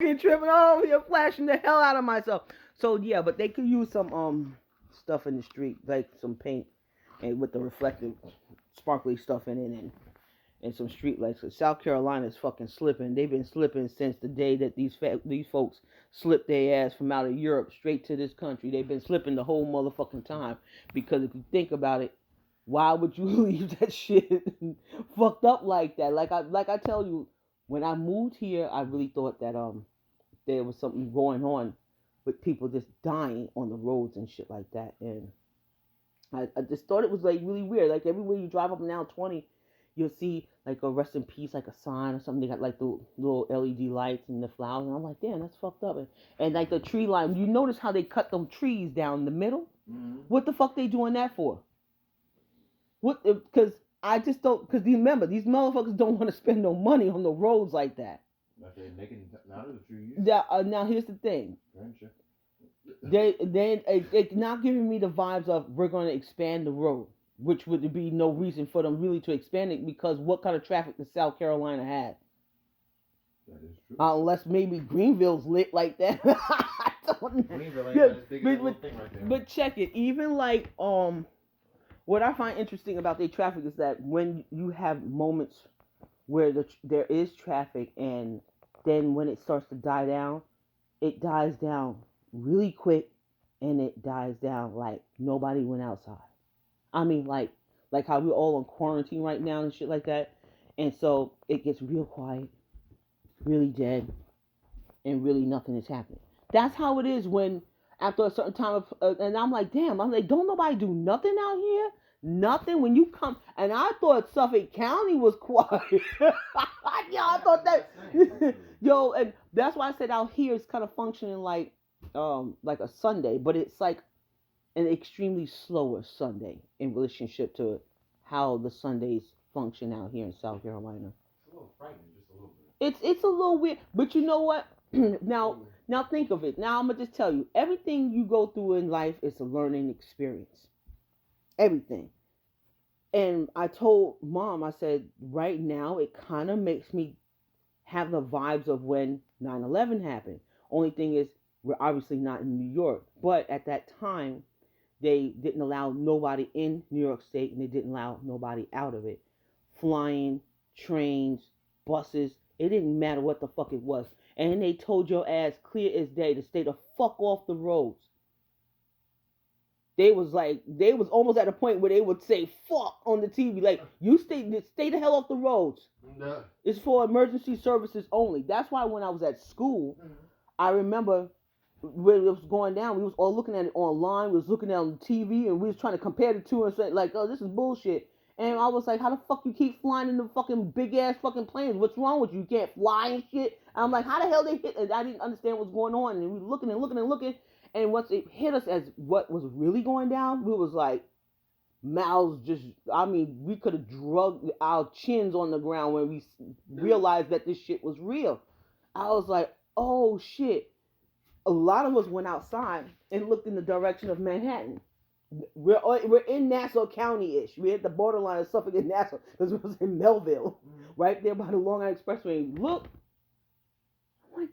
tripping over here, flashing the hell out of myself. So yeah, but they could use some stuff in the street, like some paint and with the reflective, sparkly stuff in it, and some street lights. So South Carolina's fucking slipping. They've been slipping since the day that these folks slipped their ass from out of Europe straight to this country. They've been slipping the whole motherfucking time. Because if you think about it, why would you leave that shit fucked up like that? Like I tell you, when I moved here, I really thought that there was something going on with people just dying on the roads and shit like that. And I just thought it was like really weird. Like everywhere you drive up now 20, you'll see like a rest in peace, like a sign or something. They got like the little LED lights and the flowers. And I'm like, damn, that's fucked up. And like the tree line, you notice how they cut them trees down the middle? Mm-hmm. What the fuck they doing that for? What? Because I just don't. Because remember, these motherfuckers don't want to spend no money on the roads like that. But they're making out of the trees. Yeah. Now here's the thing. They not giving me the vibes of we're going to expand the road, which would be no reason for them really to expand it, because what kind of traffic does South Carolina have? That is true. Unless maybe Greenville's lit like that. I don't know. Greenville ain't as big as that thing right there. But check it. Even like what I find interesting about their traffic is that when you have moments where there is traffic, and then when it starts to die down, it dies down really quick, and it dies down like nobody went outside. I mean, like how we're all on quarantine right now and shit like that. And so it gets real quiet, really dead, and really nothing is happening. That's how it is when after a certain time of, and I'm like, damn, I'm like, don't nobody do nothing out here? Nothing when you come. And I thought Suffolk County was quiet. Yeah, I thought that. Yo, and that's why I said out here it's kind of functioning like a Sunday, but it's like an extremely slower Sunday in relationship to how the Sundays function out here in South Carolina. It's a little frightening, just a little bit. It's a little weird, but you know what? Now think of it. Now I'm gonna just tell you, everything you go through in life is a learning experience. Everything. And I told Mom, I said, right now it kind of makes me have the vibes of when 9/11 happened. Only thing is, we're obviously not in New York, but at that time, they didn't allow nobody in New York State, and they didn't allow nobody out of it. Flying, trains, buses, it didn't matter what the fuck it was. And they told your ass clear as day to stay the fuck off the roads. They was almost at a point where they would say fuck on the TV. Like, you stay the hell off the roads. No. It's for emergency services only. That's why when I was at school, I remember when it was going down, we was all looking at it online. We was looking at it on TV, and we was trying to compare the two and say, like, oh, this is bullshit. And I was like, how the fuck you keep flying in the fucking big ass fucking planes? What's wrong with you? You can't fly and shit. And I'm like, how the hell they hit it? I didn't understand what's going on. And we were looking and looking and looking. And once it hit us as what was really going down, we was like, mouths just, I mean, we could have drugged our chins on the ground when we realized that this shit was real. I was like, oh shit. A lot of us went outside and looked in the direction of Manhattan. We're in Nassau County-ish. We're at the borderline of Suffolk and Nassau, because it was in Melville, right there by the Long Island Expressway. Look, I'm like,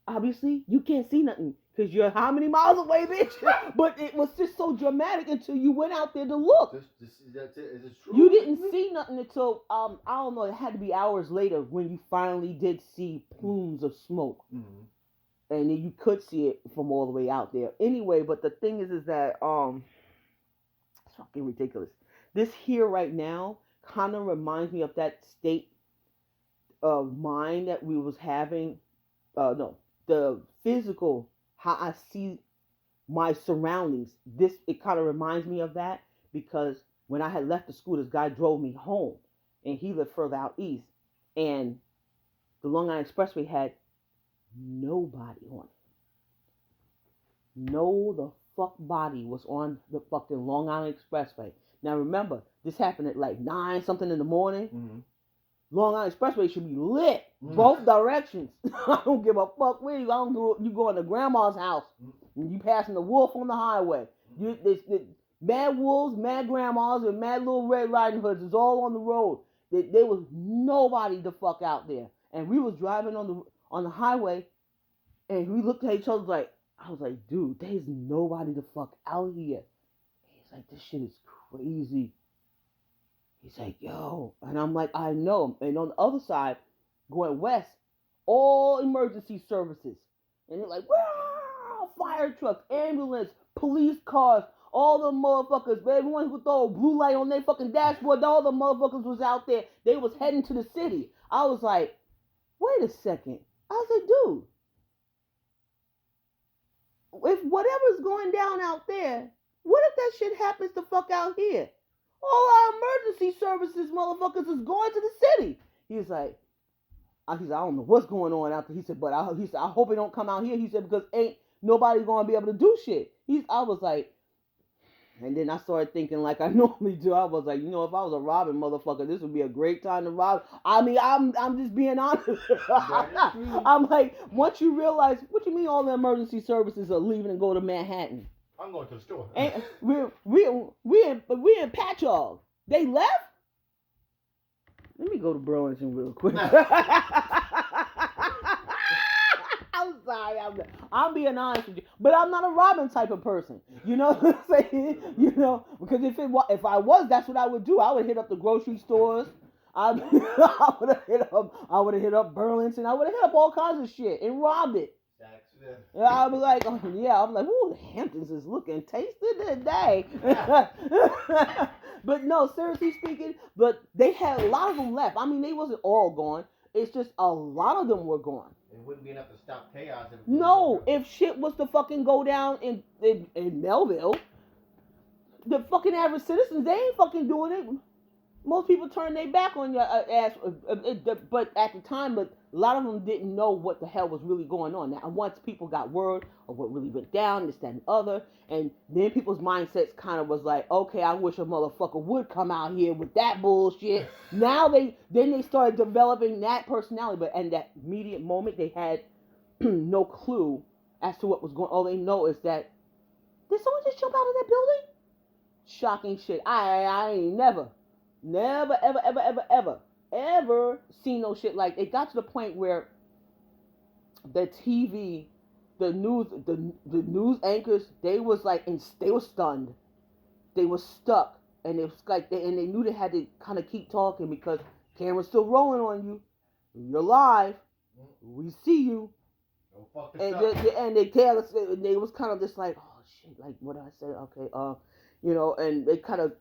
obviously you can't see nothing because you're how many miles away, bitch? But it was just so dramatic until you went out there to look. That's it. Is it true? You didn't see nothing until I don't know. It had to be hours later when you finally did see plumes of smoke. Mm-hmm. And then you could see it from all the way out there. Anyway, but the thing is that it's fucking ridiculous. This here right now kind of reminds me of that state of mind that we was having. The physical, how I see my surroundings. It kind of reminds me of that, because when I had left the school, this guy drove me home, and he lived further out east, and the Long Island Expressway had nobody on it. No, the fuck body was on the fucking Long Island Expressway. Now remember, this happened at like 9 something in the morning. Mm-hmm. Long Island Expressway should be lit both directions. I don't give a fuck where you. I don't do. You going to grandma's house, and you passing the wolf on the highway. Mad wolves, mad grandmas, and mad little Red Riding Hoods is all on the road. There was nobody the fuck out there, and we was driving on on the highway, and we looked at each other like, I was like, dude, there's nobody the fuck out here. He's like, this shit is crazy. He's like, yo. And I'm like, I know. And on the other side, going west, all emergency services. And they're like, wow, fire trucks, ambulance, police cars, all the motherfuckers. Everyone who throw a blue light on their fucking dashboard, all the motherfuckers was out there. They was heading to the city. I was like, wait a second. I was like, dude, if whatever's going down out there, what if that shit happens to fuck out here? All our emergency services motherfuckers is going to the city. He's like, I don't know what's going on out there. He said, but I hope it don't come out here. He said, because ain't nobody going to be able to do shit. I was like, and then I started thinking like I normally do. I was like, if I was a robbing motherfucker, this would be a great time to rob. I mean, I'm just being honest. I'm like, once you realize, what you mean all the emergency services are leaving and go to Manhattan? I'm going to the store. And we in Patchogue. They left? Let me go to Burlington real quick. I'm sorry. I'm being honest with you. But I'm not a robbing type of person. You know what I'm saying? Because if I was, that's what I would do. I would hit up the grocery stores. I would have hit up Burlington. I would have hit up all kinds of shit and robbed it. I was like, oh, yeah. I'm like, ooh, the Hamptons is looking tasty today. But no, seriously speaking, but they had a lot of them left. I mean, they wasn't all gone. It's just a lot of them were gone. It wouldn't be enough to stop chaos. If shit was to fucking go down in Melville, the fucking average citizens, they ain't fucking doing it. Most people turn their back on your ass, but at the time, a lot of them didn't know what the hell was really going on. Now, once people got word of what really went down, this, that, and the other, and then people's mindsets kind of was like, okay, I wish a motherfucker would come out here with that bullshit. Now they started developing that personality, but in that immediate moment, they had no clue as to what was going on. All they know is that, did someone just jump out of that building? Shocking shit. I ain't never, ever seen no shit like. It got to the point where the TV, the news anchors, they was like, they were stunned, they were stuck, and it was like, and they knew they had to kind of keep talking because camera's still rolling on you, you're live, we see you, and they was kind of just like, oh shit, like what did I say? Okay, and they kind of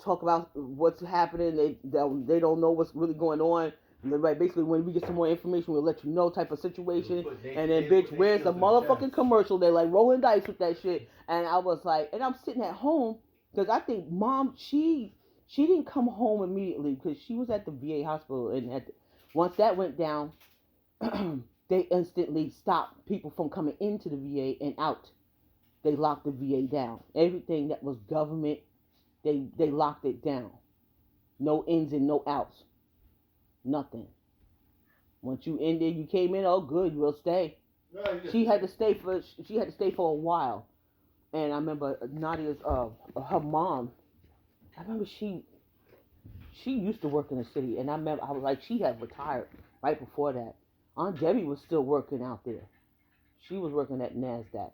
talk about what's happening. They don't know what's really going on. Right, basically, when we get some more information, we'll let you know type of situation. And then, bitch, where's the motherfucking commercial? They're like rolling dice with that shit. And I was like, and I'm sitting at home because I think mom, she didn't come home immediately because she was at the VA hospital. And once that went down, they instantly stopped people from coming into the VA and out. They locked the VA down. Everything that was government, they locked it down. No ins and no outs. Nothing. Once you in there, you came in. Oh, good, you'll stay. She had to stay for a while. And I remember Nadia's her mom. I remember she used to work in the city, and I was like, she had retired right before that. Aunt Debbie was still working out there. She was working at NASDAQ.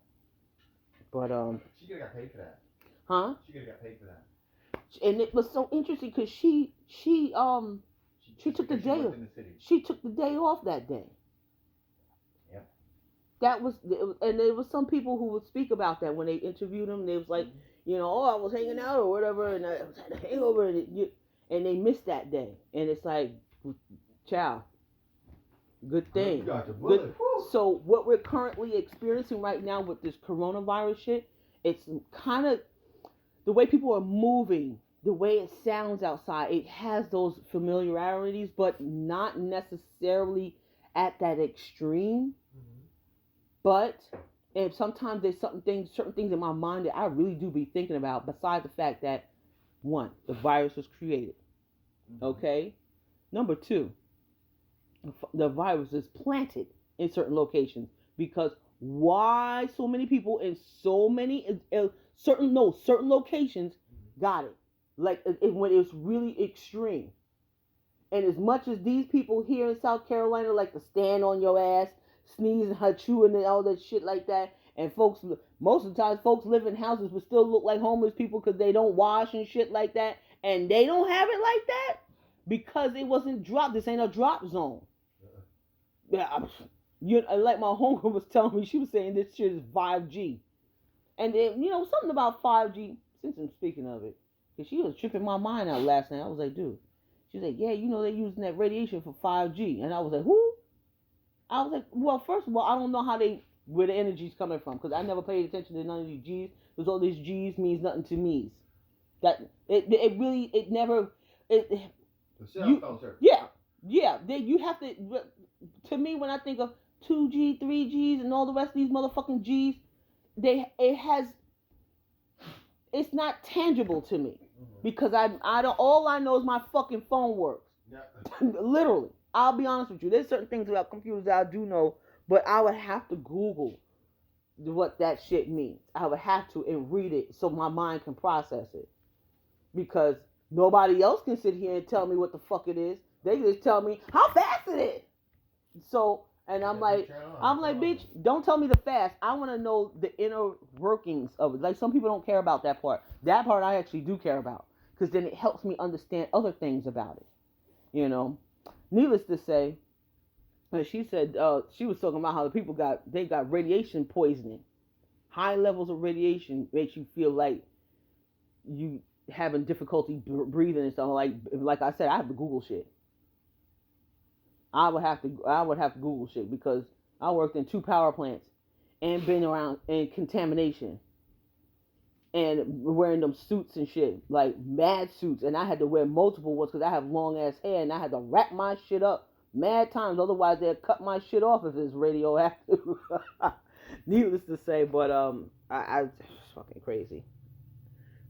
But she could have got paid for that. Huh? She could have got paid for that. And it was so interesting because she took the day. She took the day off that day. Yep. And there was some people who would speak about that when they interviewed them. They was like, I was hanging out or whatever, and I was had a hangover, and they missed that day. And it's like, child, good thing. Good. So what we're currently experiencing right now with this coronavirus shit, it's kind of the way people are moving. The way it sounds outside, it has those familiarities, but not necessarily at that extreme. Mm-hmm. But if sometimes there's certain things in my mind that I really do be thinking about, besides the fact that, one, the virus was created. Mm-hmm. Okay? Number two, the virus is planted in certain locations. Because why so many people in so many certain locations got it? Like when it was really extreme. And as much as these people here in South Carolina like to stand on your ass, sneeze and hachoo and all that shit like that, and folks, most of the time, folks live in houses but still look like homeless people because they don't wash and shit like that, and they don't have it like that because it wasn't dropped. This ain't a drop zone. Yeah, like my homegirl was telling me, she was saying this shit is 5G. And then, something about 5G, since I'm speaking of it, because she was tripping my mind out last night. I was like, dude. She's like, yeah, they're using that radiation for 5G. And I was like, who? I was like, well, first of all, I don't know where the energy's coming from, because I never paid attention to none of these G's, because all these G's means nothing to me. That, it never, The cell phone, sir. Yeah. You have to me, when I think of 2G, 3Gs, and all the rest of these motherfucking G's, it's not tangible to me. Because I don't. All I know is my fucking phone works. Yeah. Literally, I'll be honest with you. There's certain things about computers that I do know, but I would have to Google what that shit means. I would have to and read it so my mind can process it. Because nobody else can sit here and tell me what the fuck it is. They just tell me how fast it is. So, and I'm like, bitch, don't tell me the fast. I want to know the inner workings of it. Like, some people don't care about that part. That part I actually do care about, because then it helps me understand other things about it. Needless to say, she said she was talking about how the people got radiation poisoning. High levels of radiation makes you feel like you having difficulty breathing and stuff. Like I said, I have to Google shit. I would have to Google shit, because I worked in 2 power plants and been around in contamination and wearing them suits and shit, like mad suits, and I had to wear multiple ones because I have long ass hair, and I had to wrap my shit up mad times, otherwise they'd cut my shit off if it's radioactive. Needless to say, but I fucking crazy.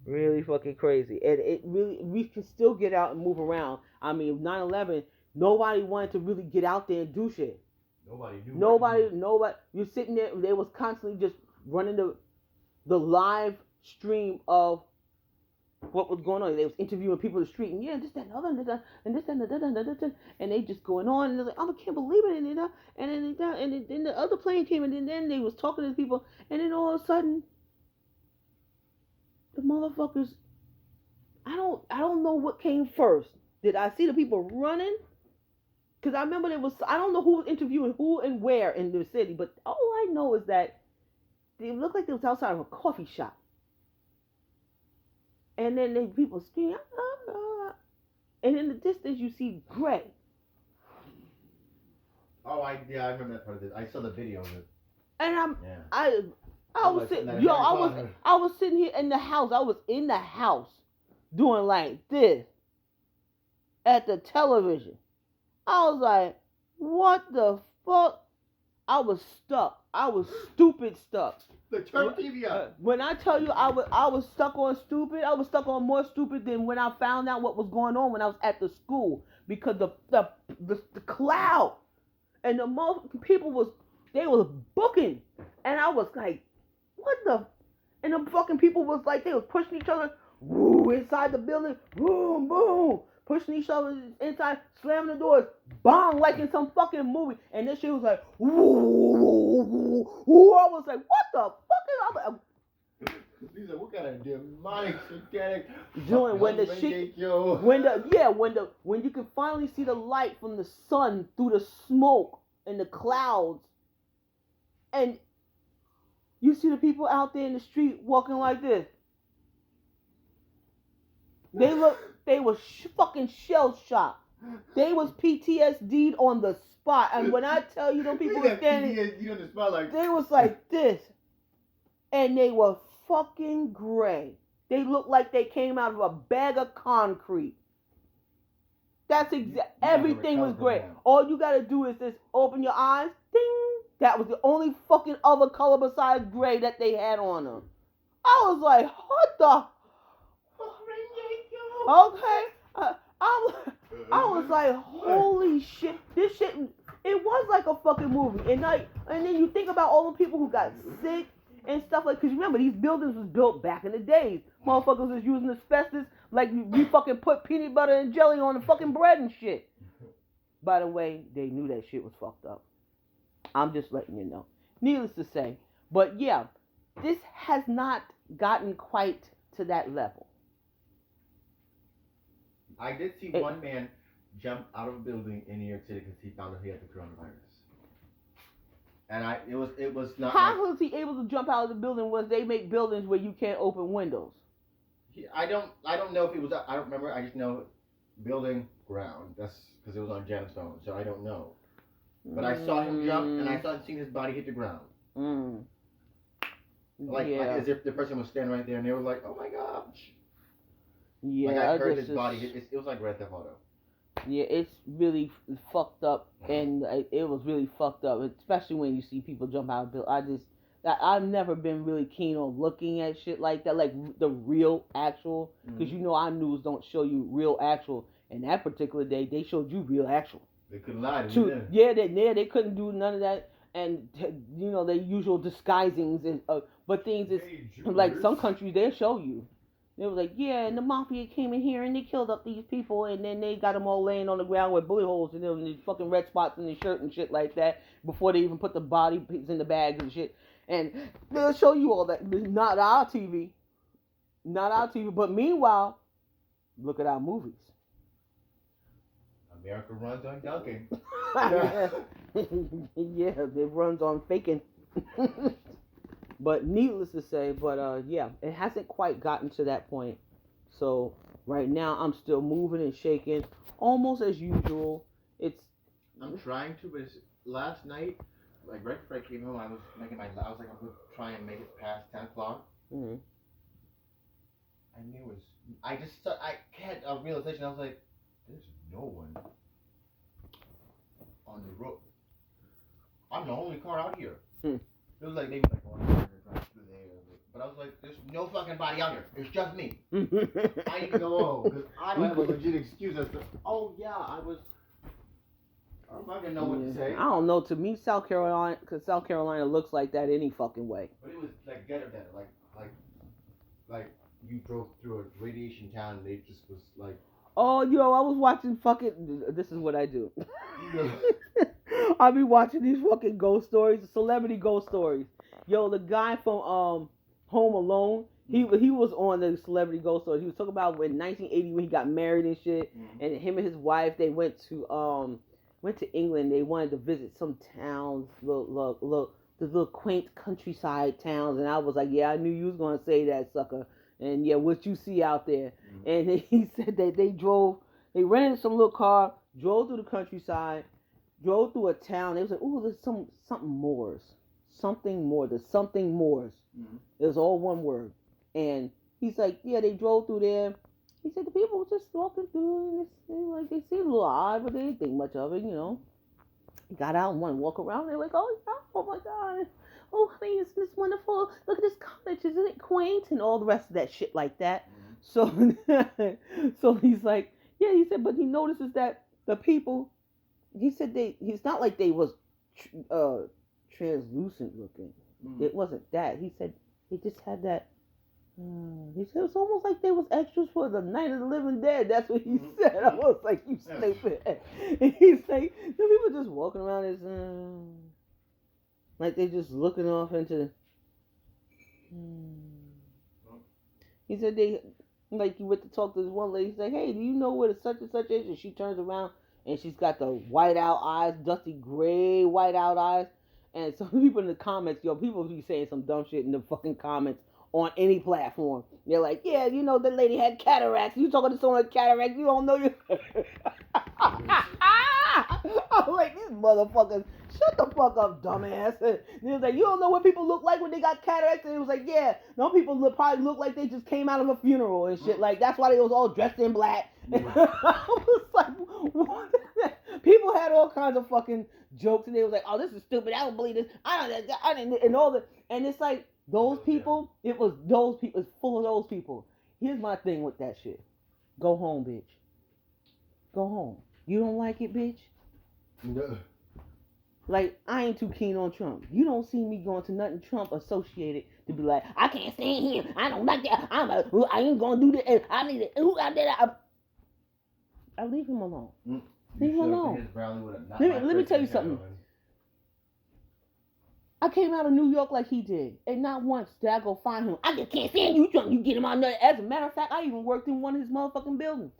Really fucking crazy. And it really, we can still get out and move around. I mean, 9/11, nobody wanted to really get out there and do shit. Nobody. You're sitting there. They was constantly just running the live stream of what was going on. They was interviewing people in the street, and this, that, and other, and this, and they just going on, and they're like, oh, I can't believe it, and then the other plane came, and then they was talking to the people, and then all of a sudden, the motherfuckers, I don't know what came first. Did I see the people running? Because I remember I don't know who was interviewing who and where in the city, but all I know is that it looked like they was outside of a coffee shop. And then people screaming, and in the distance you see gray. Oh, I remember that part of it. I saw the video of it. And I was sitting here in the house. I was in the house doing like this at the television. I was like, what the fuck? I was stuck. I was stupid stuck. Turn TV up. When I tell you I was stuck on stupid, I was stuck on more stupid than when I found out what was going on when I was at the school, because the cloud and the most people was booking, and I was like, what the? And the fucking people was like, they was pushing each other, woo, inside the building, boom, boom, pushing each other inside, slamming the doors, bang, like in some fucking movie. And this shit was like, woo, woo, woo, woo. I was like, what the fuck is all that? These are what kind of demonic, satanic doing when the shit, when you can finally see the light from the sun through the smoke and the clouds, and you see the people out there in the street walking like this. They was fucking shell shocked. They was PTSD'd on the spot. And when I tell you them people were standing, PTSD on the spot, like, they was like this. And they were fucking gray. They looked like they came out of a bag of concrete. That's everything was gray. All you gotta do is just open your eyes. Ding. That was the only fucking other color besides gray that they had on them. I was like, what the? Okay. I was like, holy shit. This shit, it was like a fucking movie. And then you think about all the people who got sick and stuff like, because remember, these buildings was built back in the days. Motherfuckers was using asbestos like we fucking put peanut butter and jelly on the fucking bread and shit. By the way, they knew that shit was fucked up. I'm just letting you know. Needless to say. But yeah, this has not gotten quite to that level. I did see one man jump out of a building in New York City because he found out he had the coronavirus. And it was not. How was he able to jump out of the building? Was they make buildings where you can't open windows? I don't know if it was. I don't remember. I just know building ground. That's because it was on Janet's phone, so I don't know. But I saw him jump, and I seen his body hit the ground. Like as if the person was standing right there, and they were like, "Oh my gosh!" Yeah, like I heard his body. It was like Grand Theft Auto. Yeah, it's really fucked up, and it was really fucked up, especially when you see people jump out of buildings. I've never been really keen on looking at shit like that, like the real actual, because you know our news don't show you real actual. And that particular day, they showed you real actual. They couldn't lie. They couldn't do none of that, and you know their usual disguisings and but things is like some countries they show you. They was like, yeah, and the mafia came in here and they killed up these people, and then they got them all laying on the ground with bullet holes in them and these fucking red spots in their shirt and shit like that before they even put the body in the bags and shit. And they'll show you all that. Not our TV. Not our TV. But meanwhile, look at our movies. America runs on dunking. Yeah, it runs on faking. But needless to say, yeah, it hasn't quite gotten to that point. So right now I'm still moving and shaking, almost as usual. I'm trying to, but last night, like right before I came home, I was like, I'm gonna try and make it past 10 o'clock. Mm-hmm. I had a realization. I was like, there's no one on the road. I'm the only car out here. It was like maybe like one car drive through there, but I was like, there's no fucking body out here. It's just me. I need to go home because I don't have a legit excuse as to. Oh yeah, I don't fucking know what to say. I don't know. To me, South Carolina looks like that any fucking way. But it was like better, like you drove through a radiation town and it just was like. Oh, I was watching fucking. This is what I do. I be watching these fucking ghost stories, celebrity ghost stories. Yo, the guy from Home Alone, he was on the celebrity ghost stories. He was talking about in 1980 when he got married and shit, and him and his wife they went to England. They wanted to visit some towns, the little quaint countryside towns, and I was like, yeah, I knew you was gonna say that, sucker. And yeah, what you see out there. And he said that they rented some little car, drove through the countryside, drove through a town. They was like, ooh, there's something Moors. There's something Moors. It was all one word. And he's like, yeah, they drove through there. He said the people were just walking through and they seemed a little odd, but they didn't think much of it, He got out and wanted to walk around. They're like, oh my God. Oh, honey, isn't this wonderful? Look at this cottage, isn't it quaint? And all the rest of that shit like that. So he's like, yeah, he said, but he notices that the people, he said he's not like they was translucent looking. It wasn't that. He said they just had that, he said it's almost like they was extras for the Night of the Living Dead. That's what he said. I was like, you stupid. And he's like, the people just walking around as, like they just looking off into. He said he went to talk to this one lady. He's like, hey, do you know where the such and such is? And she turns around and she's got the white out eyes, dusty gray white out eyes. And some people in the comments, people be saying some dumb shit in the fucking comments on any platform. They're like, yeah, the lady had cataracts. You talking to someone with cataracts? You don't know you. I'm like, these motherfuckers. Shut the fuck up, dumbass. And he was like, you don't know what people look like when they got cataracts? And he was like, yeah, some people probably look like they just came out of a funeral and shit. Like, that's why they was all dressed in black. I was like, what? People had all kinds of fucking jokes, and they was like, oh, this is stupid. I don't believe this. I didn't, and all that. And it's like, those people, it's full of those people. Here's my thing with that shit. Go home, bitch. Go home. You don't like it, bitch? No. Like, I ain't too keen on Trump. You don't see me going to nothing Trump associated to be like, I can't stand him. I don't like that. I ain't gonna do that. I need it. I leave him alone. Leave him alone. Let me tell you something. I came out of New York like he did, and not once did I go find him. I just can't stand you trying to get him out there. As a matter of fact, I even worked in one of his motherfucking buildings.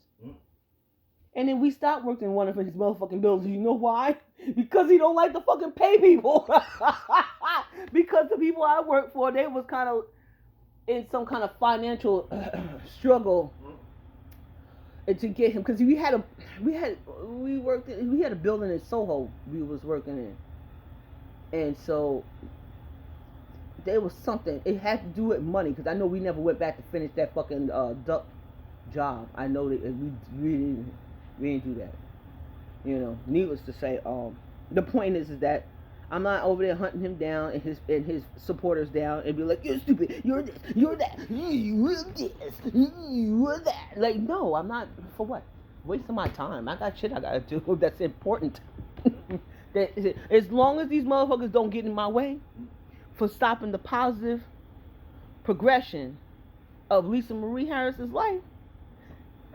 And then we stopped working in one of his motherfucking buildings. You know why? Because he don't like to fucking pay people. Because the people I worked for, they was kind of in some kind of financial struggle to get him. Because we had a building in Soho we was working in. And so there was something. It had to do with money, because I know we never went back to finish that fucking duck job. I know that we didn't do that. You know, needless to say, the point is that I'm not over there hunting him down and his supporters down and be like, you're stupid, you're this, you're that, you're this, you're that. Like, no, I'm not. For what? Wasting my time. I got shit I gotta do that's important. As long as these motherfuckers don't get in my way for stopping the positive progression of Lisa Marie Harris's life,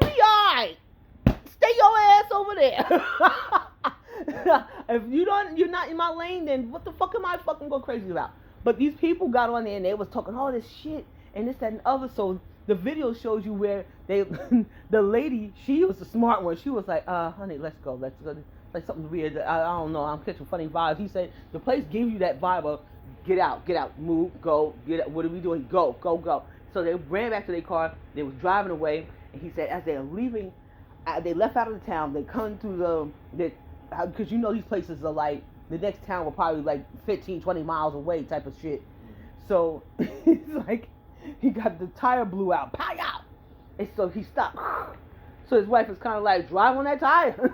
be alright. Stay your ass over there. If you're not in my lane, then what the fuck am I fucking go crazy about? But these people got on there and they was talking all this shit and this, that, and other. So the video shows you where the lady, she was the smart one. She was like, honey, let's go. Like something weird. I don't know. I'm catching funny vibes. He said, the place gives you that vibe of get out, move, go, get out. What are we doing? Go. So they ran back to their car. They was driving away. And he said, as they're leaving, they left out of the town. They come to because you know these places are like, the next town were probably like 15, 20 miles away type of shit. So he's like, he got the tire blew out. Pow out. And so he stopped. So his wife is kind of like, drive on that tire.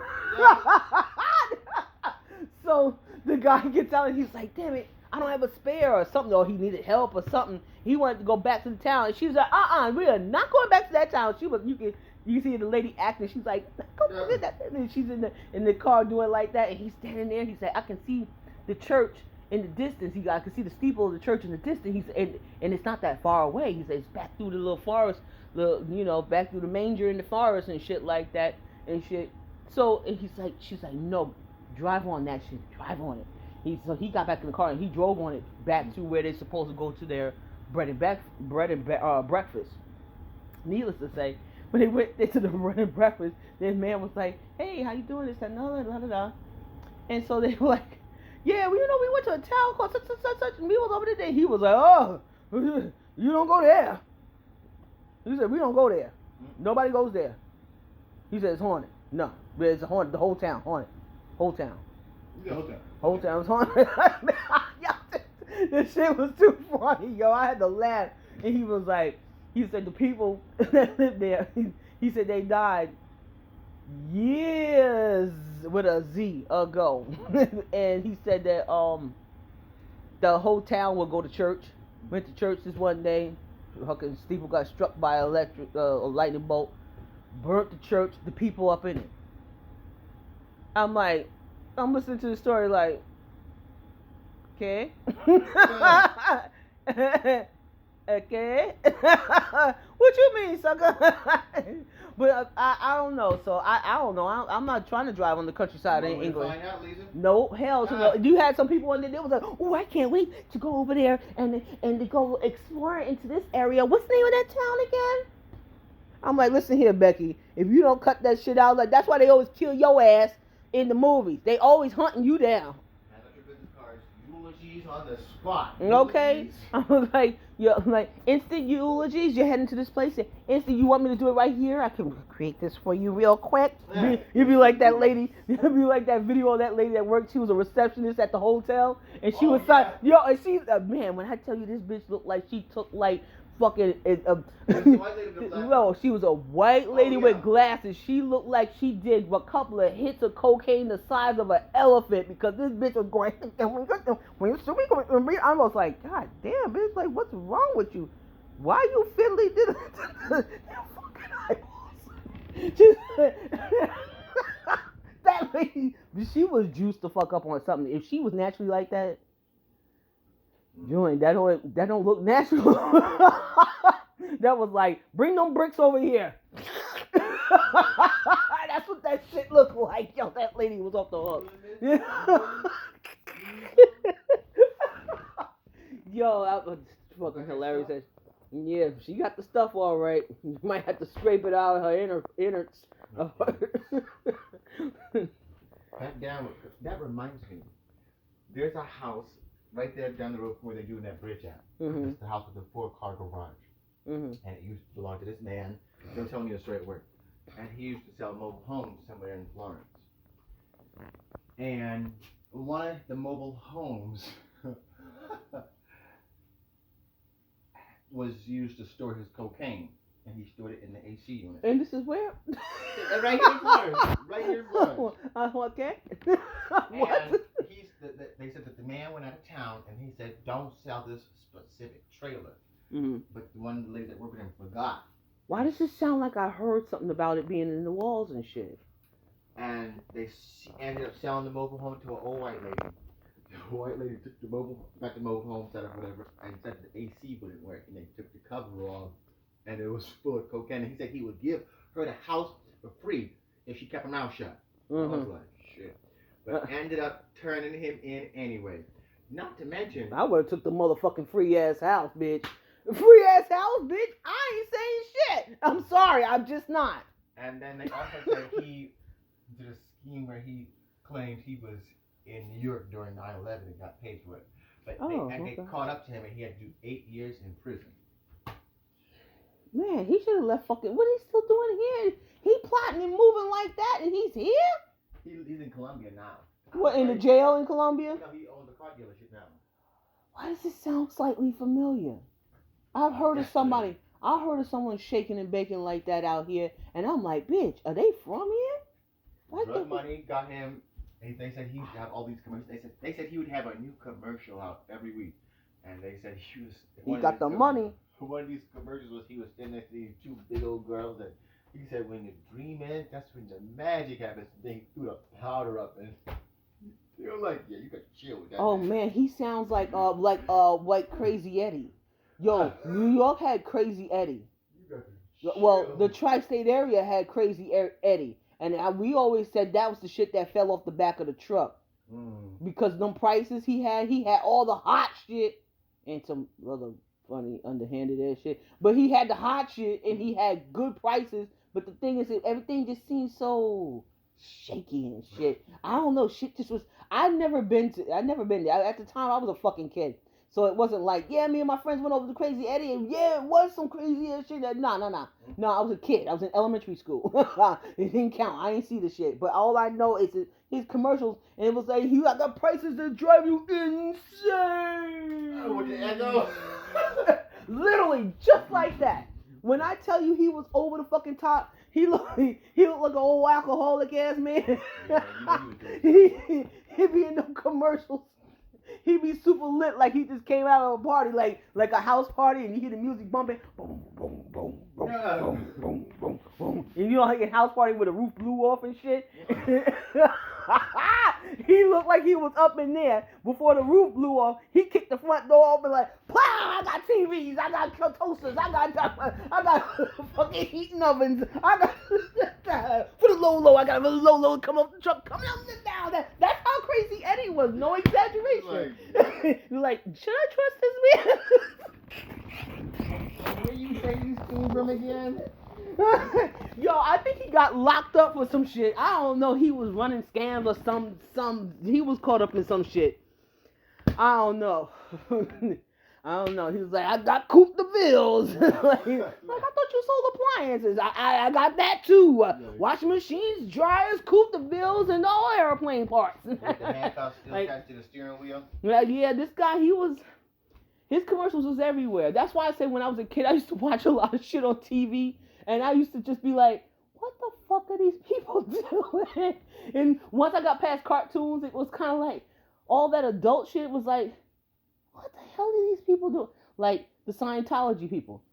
So the guy gets out and he's like, damn it, I don't have a spare or something, or he needed help or something. He wanted to go back to the town. And she was like, we are not going back to that town. She was, you see the lady acting. She's like, go get that. And she's in the car doing like that. And he's standing there. He said, I can see the church in the distance. I can see the steeple of the church in the distance. He said, and it's not that far away. He says, back through the little forest, back through the manger in the forest and shit like that and shit. So and she's like, no, drive on that shit. Drive on it. So he got back in the car and he drove on it back to where they're supposed to go to their bread and breakfast. Needless to say, when they went to the bread and breakfast, this man was like, hey, how you doing? This and that. And so they were like, yeah, we went to a town called such, and we was over there. He was like, oh, you don't go there. He said, we don't go there. Nobody goes there. He said, it's haunted. No, but it's haunted. The whole town, haunted. Whole town. Yeah, whole town was haunted. This shit was too funny, yo. I had to laugh. And he said the people that lived there, he said they died years with a Z ago. And he said that the whole town would go to church. Went to church this one day. Fucking steeple got struck by a lightning bolt. Burnt the church, the people up in it. I'm listening to the story like, okay. Okay. What you mean, sucker? But I don't know. So I don't know. I'm not trying to drive on the countryside in England. Find out, Lisa? No, hell no. You had some people on there. They was like, oh, I can't wait to go over there and to go explore into this area. What's the name of that town again? I'm like, listen here, Becky. If you don't cut that shit out, like that's why they always kill your ass in the movies. They always hunting you down. Eulogies on the spot. Okay. I was like, instant eulogies. You're heading to this place. Instant. You want me to do it right here? I can create this for you real quick. You'd be like that lady. You'd be like that video of that lady that worked. She was a receptionist at the hotel, and she was like, yo, and she, man, when I tell you this bitch looked like she took like fucking. No, she was a white lady with glasses. She looked like she did a couple of hits of cocaine the size of an elephant because this bitch was going. I was like, God damn, bitch! Like, what's wrong with you? Why you fiddly did it? That lady, she was juiced the fuck up on something. If she was naturally like that. Join that don't look natural. That was like, bring them bricks over here. That's what that shit looked like. Yo, that lady was off the hook. Yo, that was fucking hilarious. Yeah, she got the stuff all right. You might have to scrape it out of her innards. That reminds me. There's a house right there down the road from where they're doing that bridge at. Mm-hmm. It's the house with the 4-car garage. Mm-hmm. And it used to belong to this man. Don't tell me the story at work. And he used to sell mobile homes somewhere in Florence. And one of the mobile homes was used to store his cocaine. And he stored it in the AC unit. And this is where? Right here in Florence. Right here in Florence. Okay. And they said that the man went out of town and he said, don't sell this specific trailer. Mm-hmm. But the one lady that worked with him forgot. Why does it sound like I heard something about it being in the walls and shit? And they ended up selling the mobile home to an old white lady. The white lady took the mobile home, set up whatever, and said the AC wouldn't work. And they took the cover off, and it was full of cocaine. And he said he would give her the house for free if she kept her mouth shut. Mm-hmm. I was like, shit. But ended up turning him in anyway. Not to mention, I would have took the motherfucking free ass house, bitch. Free ass house, bitch. I ain't saying shit. I'm sorry, I'm just not. And then they also said he did a scheme where he claimed he was in New York during 9/11 and got paid for it. But they caught up to him and he had to do 8 years in prison. Man, he should have left fucking. What is he still doing here? He plotting and moving like that, and he's here. He's in Colombia now. What, in the jail in Colombia? No, he owns a car dealership now. Why does it sound slightly familiar? I've heard of somebody. I heard of someone shaking and baking like that out here, and I'm like, bitch, are they from here? Drug money got him. They said he would have all these commercials. They said he would have a new commercial out every week, and they said he got the money. One of these commercials was he was standing next to these 2 big old girls, and he said when the dream ends, that's when the magic happens. They threw the powder up, and they were like, yeah, you got to chill with that. Oh man, he sounds like Crazy Eddie. Yo, New York had Crazy Eddie. Well, the tri-state area had Crazy Eddie. And we always said that was the shit that fell off the back of the truck. Because them prices he had all the hot shit and some other funny underhanded ass shit. But he had the hot shit and he had good prices. But the thing is that everything just seemed so shaky and shit. I don't know, shit just was. I'd never been there. At the time I was a fucking kid. So it wasn't like, yeah, me and my friends went over to Crazy Eddie, and yeah, it was some crazy ass shit. No, I was a kid. I was in elementary school. It didn't count. I ain't see the shit. But all I know is his commercials, and it was like, he got the prices that drive you insane. With the echo. Literally, just like that. When I tell you he was over the fucking top, he looked like an old alcoholic ass man. He'd be in them commercials. He be super lit, like he just came out of a party, like a house party, and you hear the music bumping, boom, boom, boom, boom, boom, boom, boom, boom. And you know, like a house party where the roof blew off and shit. He looked like he was up in there before the roof blew off. He kicked the front door open like, "Pow! I got TVs, I got toasters, I got fucking heating ovens, I got put a low, I got a low come up the truck, come down and down." That's how Crazy Eddie was, no exaggeration. You're like, should I trust this man? Where you say you seen from again? Yo, I think he got locked up for some shit. I don't know. He was running scams or some. He was caught up in some shit. I don't know. He was like, I got cooped the bills. like I thought you sold appliances. I got that too. Washing machines, dryers, cooped the bills, and all airplane parts. With the handcuffs still attached to the steering wheel. Yeah, this guy, his commercials was everywhere. That's why I say when I was a kid, I used to watch a lot of shit on TV. And I used to just be like, what the fuck are these people doing? And once I got past cartoons, it was kind of like, all that adult shit was like, what the hell are these people doing? Like, the Scientology people.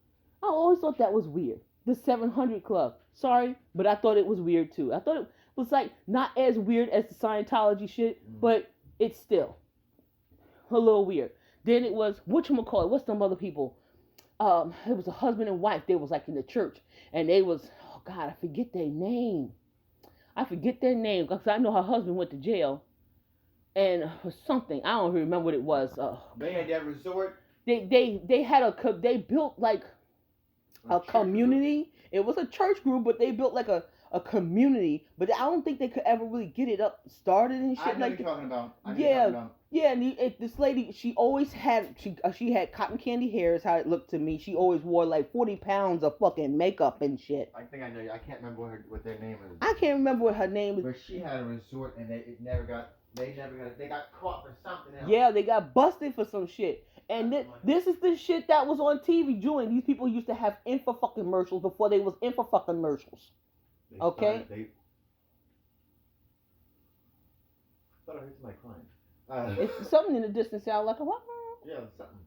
I always thought that was weird. The 700 Club. Sorry, but I thought it was weird too. I thought it was like, not as weird as the Scientology shit, but it's still a little weird. Then it was, what's some other people? It was a husband and wife. They was like in the church, and they was, oh God, I forget their name. Because I know her husband went to jail. And for something, I don't remember what it was. They had that resort. They had they built like a community. It was a church group, but they built like a community. But I don't think they could ever really get it up started and shit. I know like what you're talking about. Yeah. And this lady, she always had she had cotton candy hair. Is how it looked to me. She always wore like 40 pounds of fucking makeup and shit. I think I know. I can't remember what their name is. I can't remember what her name is. But she had a resort, and they got caught for something else. Yeah, they got busted for some shit. And this is the shit that was on TV. Julian, these people used to have info-fucking-mercials before they was info-fucking-mercials. Okay? I thought I heard somebody crying. It's something in the distance sound like a what? Yeah, something.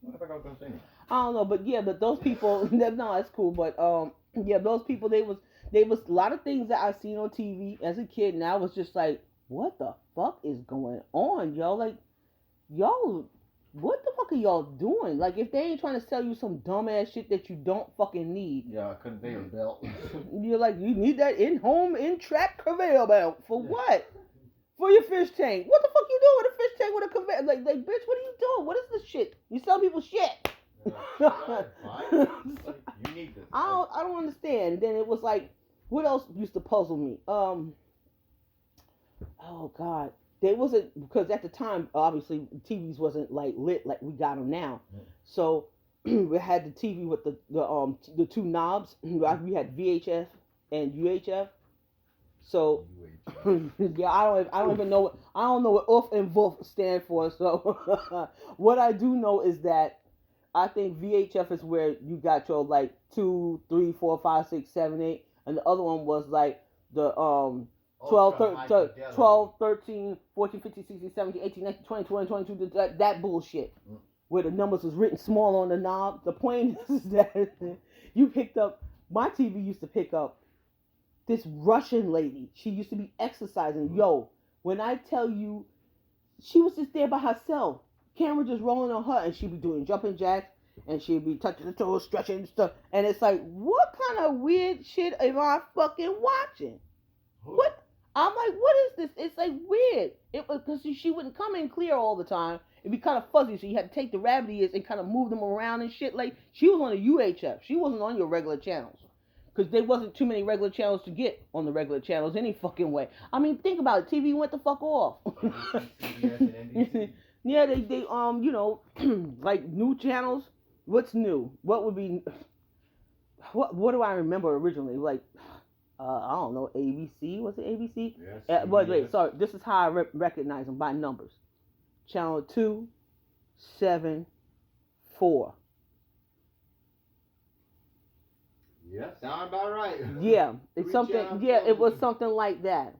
What the fuck I was gonna say? I don't know, but yeah, but those people, no, that's cool. But yeah, those people, they was a lot of things that I seen on TV as a kid, and I was just like, what the fuck is going on, yo? Like, y'all, what the fuck are y'all doing? Like, if they ain't trying to sell you some dumbass shit that you don't fucking need. Yeah, a conveyor belt. You're like, you need that in-track conveyor belt for what? For your fish tank. What the fuck you doing with a fish tank with a conveyor? Like, bitch, what are you doing? What is this shit? You sell people shit. You need this. I don't understand. And then it was like, what else used to puzzle me? Oh God, there wasn't, because at the time obviously TVs wasn't like lit like we got them now. So we had the TV with the two knobs. We had VHF and UHF. So yeah, I don't even know what UF and VUF stand for. So what I do know is that I think VHF is where you got your like 2, 3, 4, 5, 6, 7, 8, and the other one was like the 12, 13, 14, 15, 16, 17, 18, 19, 20, 21, 22, that bullshit. Where the numbers was written small on the knob. The point is that my TV used to pick up this Russian lady. She used to be exercising. Yo, when I tell you, she was just there by herself. Camera just rolling on her, and she'd be doing jumping jacks, and she'd be touching the toes, stretching and stuff. And it's like, what kind of weird shit am I fucking watching? What? I'm like, what is this? It's like weird. It was because she wouldn't come in clear all the time. It'd be kind of fuzzy, so you had to take the rabbit ears and kind of move them around and shit. Like, she was on a UHF. She wasn't on your regular channels. Because there wasn't too many regular channels to get on the regular channels any fucking way. I mean, think about it. TV went the fuck off. Yeah, they you know, like new channels. What's new? What would be? What do I remember originally? Like, I don't know. ABC, was it ABC? Yes. Wait, sorry. This is how I recognize them, by numbers. Channel 2, 7, 4. Yeah, sound about right. Yeah, it's something. Yeah, it was something like that.